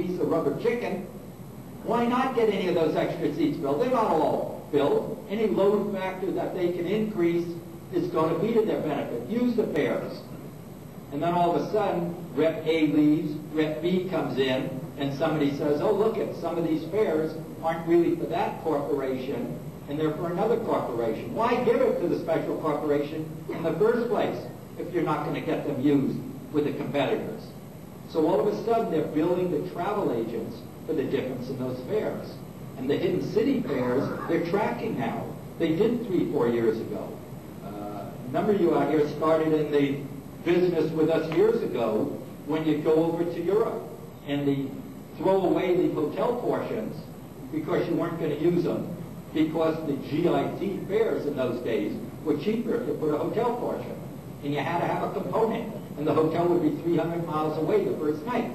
piece of rubber chicken. Why not get any of those extra seats filled? They're not all filled. Any load factor that they can increase is going to be to their benefit. Use the fares. And then all of a sudden, Rep A leaves, Rep B comes in, and somebody says, oh, look, some of these fares aren't really for that corporation, and they're for another corporation. Why give it to the special corporation in the first place if you're not going to get them used with the competitors? So all of a sudden, they're billing the travel agents for the difference in those fares. And the hidden city fares, they're tracking now. They did 3-4 years ago. A number of you out here started in the business with us years ago when you go over to Europe and they throw away the hotel portions because you weren't going to use them, because the GIT fares in those days were cheaper if you put a hotel portion. And you had to have a component, and the hotel would be 300 miles away the first night.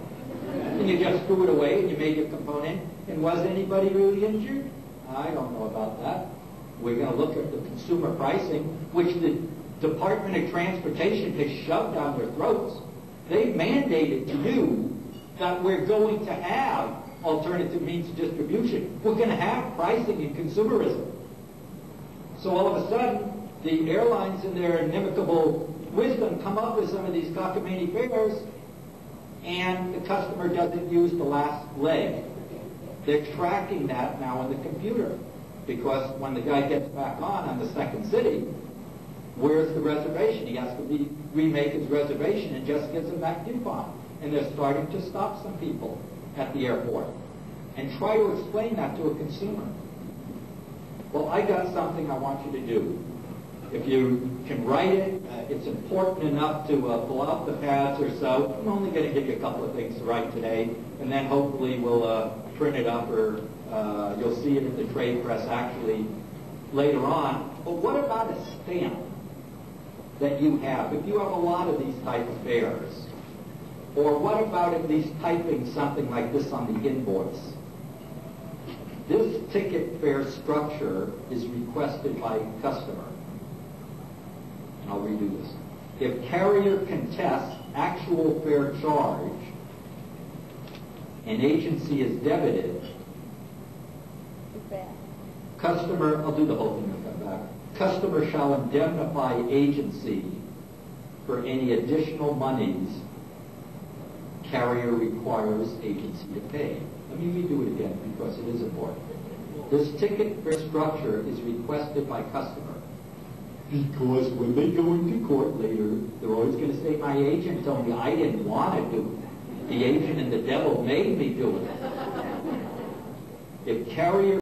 And you just threw it away and you made your component, and was anybody really injured? I don't know about that. We're going to look at the consumer pricing, which the Department of Transportation has shoved down their throats. They've mandated to you that we're going to have alternative means of distribution. We're going to have pricing and consumerism. So all of a sudden, the airlines in their inimicable wisdom come up with some of these cockamamie fares, and the customer doesn't use the last leg. They're tracking that now in the computer, because when the guy gets back on the second city, where's the reservation? He has to remake his reservation and just gives them that coupon. And they're starting to stop some people at the airport and try to explain that to a consumer. Well, I got something I want you to do. If you can write it, it's important enough to pull out the pads or so. I'm only going to give you a couple of things to write today, and then hopefully we'll print it up, or you'll see it in the trade press actually later on. But what about a stamp that you have? If you have a lot of these type of fares, or what about at least typing something like this on the invoice? This ticket fare structure is requested by customer. And I'll redo this. If carrier contests actual fare charge and agency is debited, customer, I'll do the whole thing and come back. Customer shall indemnify agency for any additional monies carrier requires agency to pay. Let me redo it again because it is important. This ticket fare structure is requested by customer, because when they go into court later, they're always going to say, my agent told me I didn't want to do it. The agent and the devil made me do it. If carrier